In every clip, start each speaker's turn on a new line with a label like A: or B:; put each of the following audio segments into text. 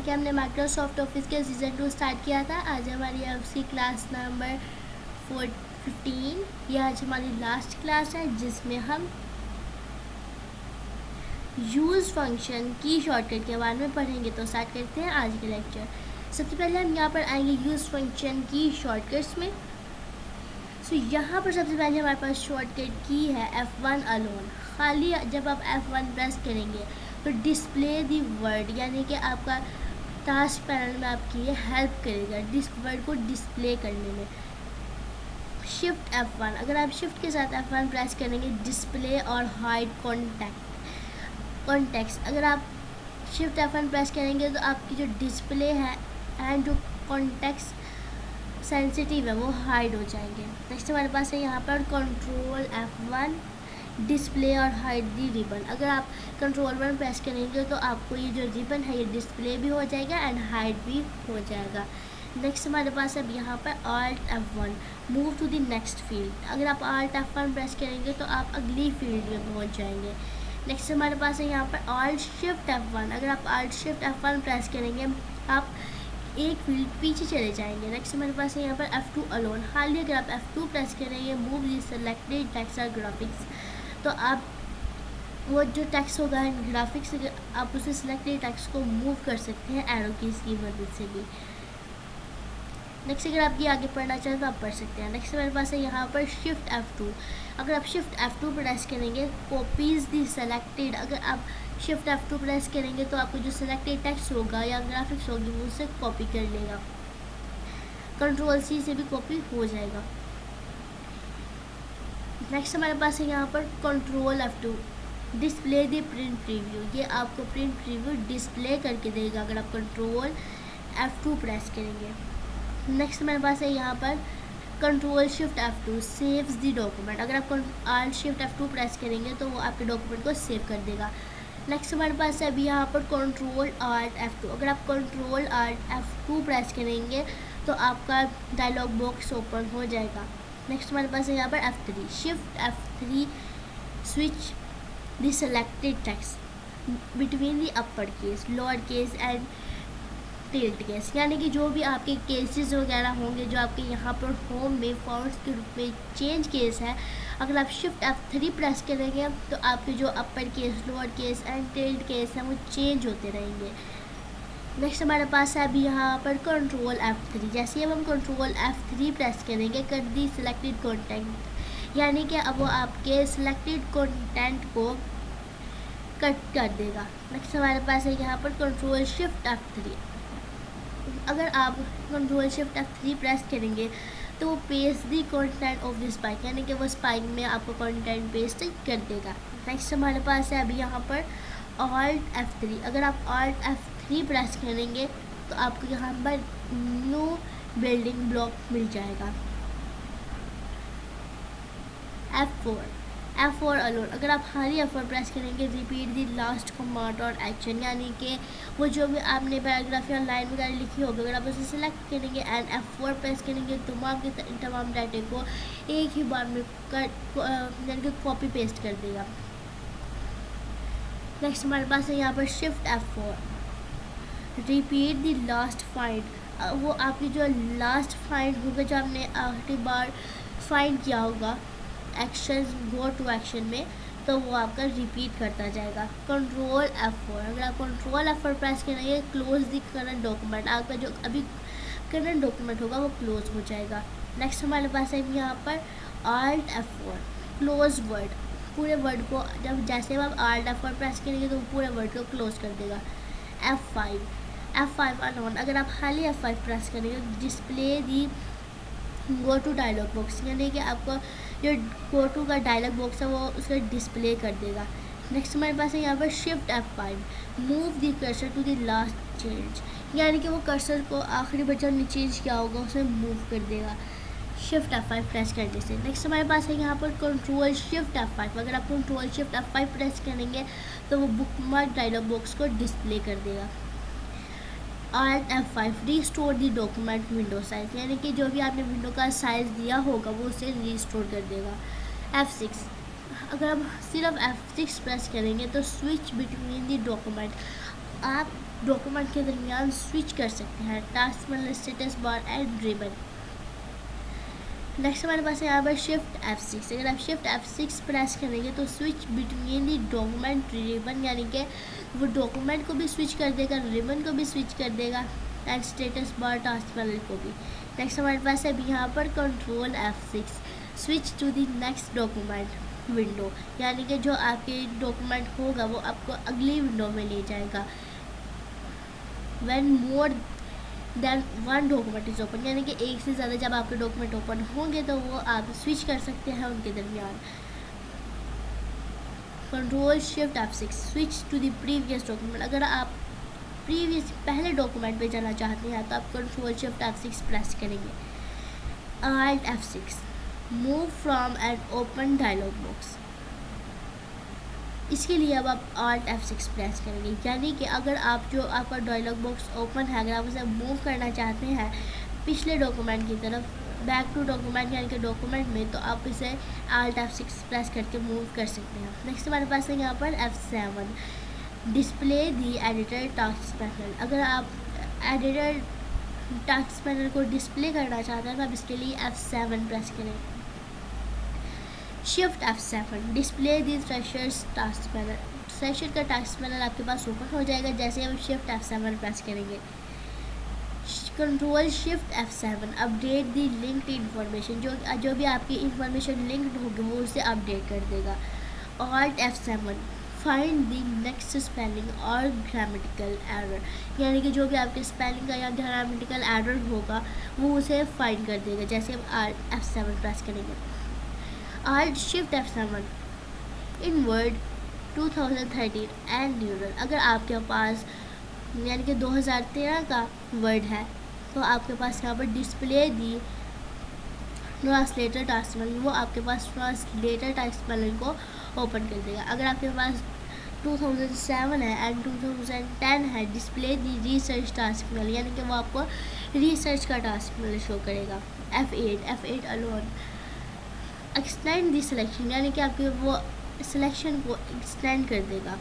A: कि हमने Microsoft office के सीज़न 2 स्टार्ट किया था। आज हमारी उसकी क्लास नंबर 15, यह आज हमारी लास्ट क्लास है जिसमें हम यूज़ फंक्शन की शॉर्टकट के बारे में पढ़ेंगे। तो स्टार्ट करते हैं आज के लेक्चर। सबसे पहले हम यहाँ पर आएंगे यूज़ फंक्शन की शॉर्टकट्स में। सो यहाँ पर सबसे पहले हमारे पास शॉर्टकट की है F1 अलोन। खाली जब आप F1 प्रेस करेंगे तो डिस्प्ले दी वर्ड, यानी कि आपका टास्क पैनल में आपकी ये हेल्प करेगा डिस वर्ड को डिस्प्ले करने में। शिफ्ट F1, अगर आप शिफ्ट के साथ F1 प्रेस करेंगे डिस्प्ले और हाइड कॉन्टेक्स्ट। अगर आप शिफ्ट F1 प्रेस करेंगे तो आपकी जो डिस्प्ले है एंड जो कॉन्टेक्स्ट सेंसिटिव है वो हाइड हो जाएंगे। नेक्स्ट हमारे पास है यहाँ पर कंट्रोल F1 डिस्प्ले और हाइड दी रिबन। अगर आप कंट्रोल 1 प्रेस करेंगे तो आपको ये जो रिबन है ये डिस्प्ले भी हो जाएगा एंड हाइड भी हो जाएगा। नेक्स्ट हमारे पास अब यहाँ पर Alt F1 move to the next field. अगर आप Alt F1 प्रेस करेंगे तो आप अगली फील्ड में पहुँच जाएंगे। नेक्स्ट हमारे पास है यहाँ पर Alt Shift F1। अगर आप Alt Shift F1 प्रेस करेंगे आप एक फील्ड पीछे चले जाएंगे। नेक्स्ट हमारे पास है यहाँ पर F2 अलोन। हाल ही अगर आप F2 प्रेस करेंगे मूव दी सेलेक्टेड टेक्स्ट और ग्राफिक्स, तो आप वो जो टेक्स्ट होगा ग्राफिक्स आप उसे सेलेक्टेड टेक्स्ट को मूव कर सकते हैं एरो कीज की मदद से भी। नेक्स्ट अगर आप ये आगे पढ़ना चाहें तो आप पढ़ सकते हैं। नेक्स्ट हमारे पास है यहाँ पर शिफ्ट F2। अगर आप शिफ्ट F2 प्रेस करेंगे कॉपीज़ दी सेलेक्टेड, अगर आप शिफ्ट F2 प्रेस करेंगे तो आपको जो सेलेक्टेड टेक्स्ट होगा या ग्राफिक्स होगी वो उसे कॉपी कर लेगा। कंट्रोल C से भी कॉपी हो जाएगा। नेक्स्ट हमारे पास है यहाँ पर कंट्रोल F2 डिस्प्ले दी प्रिंट प्रीव्यू। ये आपको प्रिंट प्रीव्यू डिस्प्ले करके देगा अगर आप कंट्रोल F2 प्रेस करेंगे। नेक्स्ट हमारे पास है यहाँ पर control shift F2 saves the document. अगर आप Alt Shift F2 प्रेस करेंगे तो वो आपके डॉक्यूमेंट को सेव कर देगा। नेक्स्ट हमारे पास है अभी यहाँ पर कंट्रोल Alt F2। अगर आप कंट्रोल Alt F2 प्रेस करेंगे तो आपका डायलॉग बॉक्स ओपन हो जाएगा। नेक्स्ट हमारे पास है यहाँ पर F3 shift F3 switch the selected text between the upper case, lower case and tilt case, यानी कि जो भी आपके केसेस वगैरह होंगे जो आपके यहाँ पर होम में फॉर्म्स के रूप में चेंज केस है, अगर आप शिफ्ट F3 प्रेस करेंगे तो आपके जो upper case, lower case and tilt case हैं वो चेंज होते रहेंगे। नेक्स्ट हमारे पास है अभी यहाँ पर कंट्रोल F3। जैसे अब हम कंट्रोल F3 प्रेस करेंगे कर दी सिलेक्टेड कंटेंट, यानी कि अब वो आपके सिलेक्टेड कंटेंट को कट कर देगा। नेक्स्ट हमारे पास है यहाँ पर कंट्रोल शिफ्ट F3। अगर आप कंट्रोल शिफ्ट F3 प्रेस करेंगे तो वो paste the content of the spike, यानी कि वो स्पाइक में आपको कंटेंट पेस्ट कर देगा। नेक्स्ट हमारे पास है अभी यहाँ पर Alt F3। अगर आप Alt F3 प्रेस करेंगे तो आपको यहाँ पर न्यू बिल्डिंग ब्लॉक मिल जाएगा। F4 alone. अगर आप हाली F4 प्रेस करेंगे रिपीट दी लास्ट कमांड और एक्शन, यानी कि वो जो भी आपने पैराग्राफ या लाइन वगैरह लिखी होगी अगर आप उसे सेलेक्ट करेंगे एंड F4 प्रेस करेंगे तमाम डाटे को एक ही बार में यानी कि कॉपी पेस्ट कर देगा। नेक्स्ट हमारे पास है यहाँ पर शिफ्ट F4 रिपीट दी लास्ट फाइंड। वो आपकी जो लास्ट फाइंड होगा जो आपने आखिरी बार फाइंड किया होगा एक्शन गो टू एक्शन में, तो वो आपका रिपीट करता जाएगा। Control F4। अगर आप कंट्रोल F4 प्रेस करेंगे क्लोज दी करंट डॉक्यूमेंट, आपका जो अभी करंट डॉक्यूमेंट होगा वो क्लोज हो जाएगा। नेक्स्ट हमारे पास है यहाँ पर Alt F4 क्लोज वर्ड। पूरे वर्ड को जब जैसे आप Alt F4 प्रेस करेंगे तो वो पूरे वर्ड को क्लोज कर देगा। F5 alone. अगर आप हाली F5 प्रेस करेंगे display the go to dialog box, यानी कि आपको जो गो टू का डायलॉग बॉक्स है वो उसका डिस्प्ले कर देगा। नेक्स्ट हमारे पास है यहाँ पर shift F5 move the cursor to the last change, यानी कि वो कर्सर को आखिरी बार जब चेंज किया होगा उसे मूव कर देगा शिफ्ट F5 प्रेस करने से। नेक्स्ट हमारे पास है यहाँ पर कंट्रोल शिफ्ट F5। अगर आप कंट्रोल शिफ्ट F5 प्रेस करेंगे तो वो बुकमार्क डायलॉग बॉक्स को डिस्प्ले कर देगा। Alt F5 restore the document window size, यानी कि जो भी आपने विंडो का साइज़ दिया होगा वो उसे रिस्टोर कर देगा। F6 अगर आप सिर्फ F6 प्रेस करेंगे तो स्विच बिटवीन दी डॉक्यूमेंट, आप डॉक्यूमेंट के दरमियान स्विच कर सकते हैं, task panel, status bar and ribbon. Next हमारे पास है यहाँ पर शिफ्ट F6। अगर आप शिफ्ट F6 प्रेस करेंगे तो switch between the document ribbon, यानी कि वो डॉक्यूमेंट को भी स्विच कर देगा, रिबन को भी स्विच कर देगा, and status bar task panel को भी। नेक्स्ट हमारे पास है अभी यहाँ पर control F6, switch to the next document window, यानी कि जो आपके डॉक्यूमेंट होगा वो आपको अगली विंडो में ले जाएगा। When more than one document is open, यानी कि एक से ज़्यादा जब आपके डॉक्यूमेंट ओपन होंगे तो वो आप स्विच कर सकते हैं उनके दरमियान। Control shift F6, switch to the previous document. अगर आप प्रीवियस पहले डॉक्यूमेंट पे जाना चाहते हैं तो आप कंट्रोल शिफ्ट F6 प्रेस करेंगे। Alt F6, move from an open dialog box. इसके लिए अब आप Alt F6 प्रेस करेंगे, यानी कि अगर आप जो आपका डायलॉग बॉक्स ओपन है अगर आप उसे मूव करना चाहते हैं पिछले डॉक्यूमेंट की तरफ, बैक टू डॉक्यूमेंट यानी कि डॉक्यूमेंट में, तो आप इसे Alt F6 प्रेस करके मूव कर सकते हैं। नेक्स्ट हमारे पास है यहाँ पर F7, डिस्प्ले दी एडिटर टास्क पैनल। अगर आप एडिटर टास्क पैनल को डिस्प्ले करना चाहते हैं तो आप इसके लिए F7 प्रेस करें। शिफ्ट F7, डिस्प्ले दी थ्रेशर्स टास्क पैनल। थ्रेशर का टास्क पैनल आपके पास ओपन हो जाएगा जैसे हम शिफ्ट F7 प्रेस करेंगे। कंट्रोल शिफ्ट F7, अपडेट दी लिंक्ड इंफॉर्मेशन। जो भी आपकी इंफॉर्मेशन लिंक्ड होगी वो उसे अपडेट कर देगा। Alt F7, find the next spelling और ग्रामेटिकल एरर, यानी कि जो भी आपके स्पेलिंग का या ग्रामेटिकल एरर होगा वो उसे फाइंड कर देगा जैसे हम Alt F7 प्रेस करेंगे। Alt Shift F7, in word 2013 and neural. अगर आपके पास यानी कि 2013 का वर्ड है तो आपके पास यहाँ पर डिस्प्ले दी ट्रांसलेटर टास्क पैनल, वो आपके पास ट्रांसलेटर टास्क पैनल को ओपन कर देगा। अगर आपके पास 2007 है एंड 2010 है, डिस्प्ले दी रिसर्च टास्क पैनल, यानी कि वो आपको रिसर्च का टास्क पैनल शो करेगा। F8 अलोन, एक्सटेंड दी सिलेक्शन, यानी कि आपके वो सिलेक्शन को एक्सटेंड कर देगा।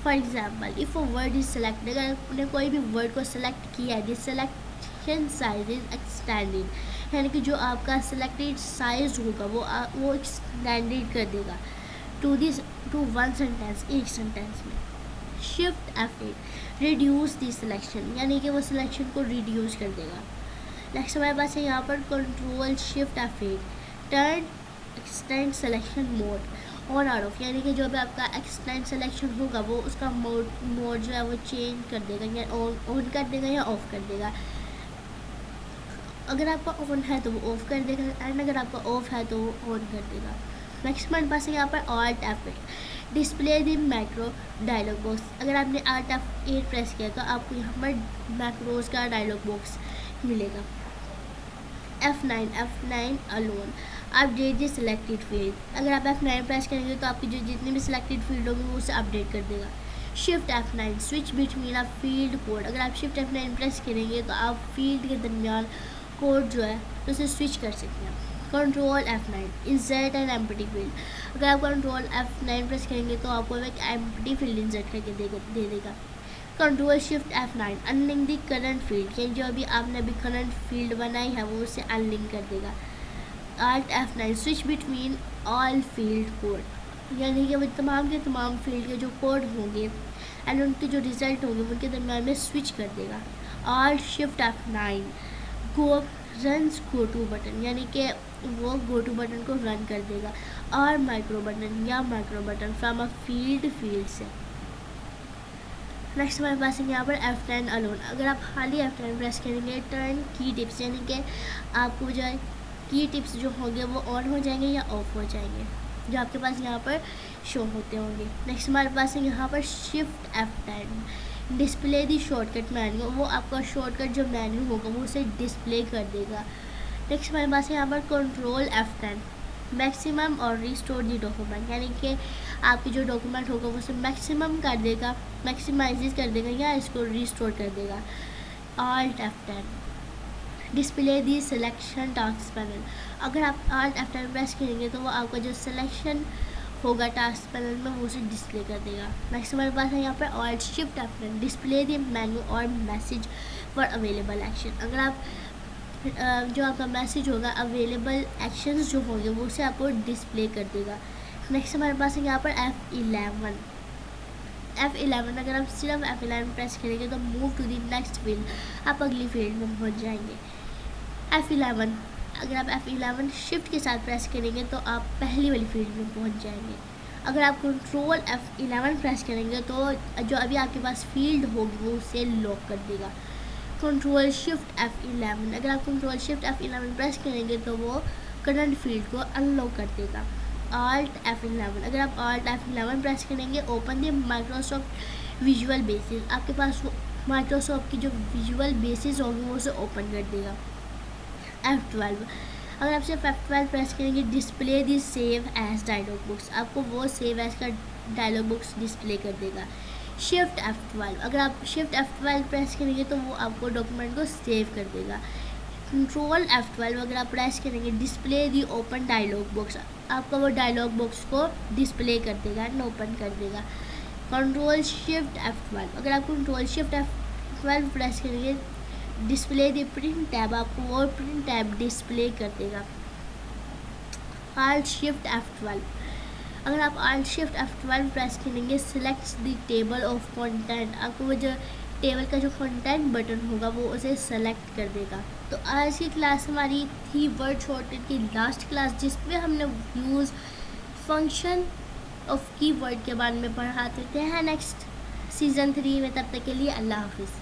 A: For example, if a word is selected, अगर आपने कोई भी वर्ड को सेलेक्ट किया है, this selection size is extended, यानी कि जो आपका सिलेक्टेड साइज होगा वो एक्सटेंडेड कर देगा टू वन सेंटेंस, एक सेंटेंस में। Shift F8, reduce the selection, यानी कि वो सिलेक्शन को रिड्यूस कर देगा। नेक्स्ट हमारे पास है यहाँ पर control shift F8, turn extend selection mode on out of, यानी कि जो भी आपका एक्सटेंड सिलेक्शन होगा वो उसका मोड जो है वो चेंज कर देगा, या ऑन कर देगा या ऑफ कर देगा। अगर आपका ऑन है तो वो ऑफ कर देगा एंड अगर आपका ऑफ है तो वो ऑन कर देगा। नेक्स्ट हमारे पास है यहाँ पर Alt F8, डिस्प्ले दी मैक्रो डायलॉग बॉक्स। अगर आपने Alt F8 प्रेस किया तो आपको यहाँ पर मैक्रोज का डायलॉग बॉक्स मिलेगा। F9 अलोन, अपडेट दी सिलेक्टेड फील्ड। अगर आप F9 प्रेस करेंगे तो आपकी जो जितने भी सिलेक्टेड फील्ड होंगे वो उसे अपडेट कर देगा। Shift F9, switch between a field code. अगर आप शिफ्ट F9 प्रेस करेंगे तो आप फील्ड के दरमियान कोड जो है तो उसे स्विच कर सकते हैं। Control F9, insert an empty field. अगर आप कंट्रोल F9 प्रेस करेंगे तो आपको एक एम्प्टी फील्ड इंसर्ट करके दे देगा। कंट्रोल शिफ्ट F9, अनलिंक दी करंट फील्ड, यानी जो अभी आपने अभी करंट फील्ड बनाई है वो उसे अनलिंक कर देगा। Alt F9, switch between all field code, यानी कि वो तमाम के तमाम फील्ड के जो कोड होंगे एंड उनके जो रिजल्ट होंगे उनके दरम्यान में स्विच कर देगा। Alt Shift F9, runs go to button, यानी कि वो गो टू बटन को रन कर देगा। और माइक्रो बटन या micro button from a field से। नेक्स्ट हमारे पास है यहाँ पर F10 अलोन। अगर आप खाली F10 प्रेस करेंगे, टर्न की टिप्स, यानी कि आपको जो है की टिप्स जो होंगे वो ऑन हो जाएंगे या ऑफ हो जाएंगे, जो आपके पास यहाँ पर शो होते होंगे। नेक्स्ट हमारे पास है यहाँ पर शिफ्ट F10, डिस्प्ले दी शॉर्टकट मेन्यू। वो आपका शॉर्टकट जो मेन्यू होगा वो उसे डिस्प्ले कर देगा। नेक्स्ट हमारे पास है यहाँ पर कंट्रोल F10, मैक्सिमम और रिस्टोर दी डॉक्यूमेंट, यानी कि आपकी जो डॉक्यूमेंट होगा वो उसे मैक्सिमम कर देगा, मैक्सिमाइज कर देगा या इसको रिस्टोर कर देगा। Alt F10, डिस्प्ले दी सिलेक्शन टास्क पैनल। अगर आप Alt F10 प्रेस करेंगे तो वो आपका जो सिलेक्शन होगा टास्क पैनल में वो उसे डिस्प्ले कर देगा। नेक्स्ट हमारे पास है यहाँ पर alt shift F9 display the मेनू और मैसेज फॉर अवेलेबल एक्शन। अगर आप जो आपका मैसेज होगा अवेलेबल एक्शंस जो होंगे वो उसे आपको डिस्प्ले कर देगा। नेक्स्ट हमारे पास है यहाँ पर F11। अगर आप सिर्फ F11 प्रेस करेंगे तो move to the next field, आप अगली फील्ड में पहुँच जाएंगे। F11 अगर आप F11 शिफ्ट के साथ प्रेस करेंगे तो आप पहली वाली फील्ड में पहुंच जाएंगे। अगर आप कंट्रोल F11 प्रेस करेंगे तो जो अभी आपके पास फील्ड होगी वो उसे लॉक कर देगा। कंट्रोल शिफ्ट F11 अगर आप कंट्रोल शिफ्ट F11 प्रेस करेंगे तो वो करंट फील्ड को अनलॉक कर देगा। Alt F11 अगर आप Alt F11 प्रेस करेंगे open the Microsoft visual basis, आपके पास माइक्रोसॉफ्ट की जो विजुअल बेसिस होगी वो उसे ओपन कर देगा। F12 अगर आप सिर्फ F12 प्रेस करेंगे डिस्प्ले दी सेव एज डायलॉग बुक्स, आपको वो सेव एज का डायलॉग बुक्स डिस्प्ले कर देगा। शिफ्ट F12 अगर आप शिफ्ट F12 प्रेस करेंगे तो वो आपको डॉक्यूमेंट को सेव कर देगा। कंट्रोल F12 अगर आप प्रेस करेंगे display the open dialog books, आपका वो डायलॉग बुक्स को डिस्प्ले कर देगा एंड ओपन कर देगा। कंट्रोल शिफ्ट F12 अगर आप कंट्रोल शिफ्ट F12 प्रेस करेंगे डिस्प्ले द प्रिंट टैब, आपको वो प्रिंट टैब डिस्प्ले कर देगा। Alt शिफ्ट F12 अगर आप Alt शिफ्ट F12 प्रेस करेंगे select the table of content, आपको वो जो टेबल का जो कंटेंट बटन होगा वो उसे सेलेक्ट कर देगा। तो आज की क्लास हमारी थी वर्ड शॉर्टेज की लास्ट क्लास जिसमें हमने यूज़ फंक्शन ऑफ कीवर्ड के बारे में पढ़ाते हैं नेक्स्ट सीज़न 3 में। तब तक के लिए अल्लाह हाफिज़।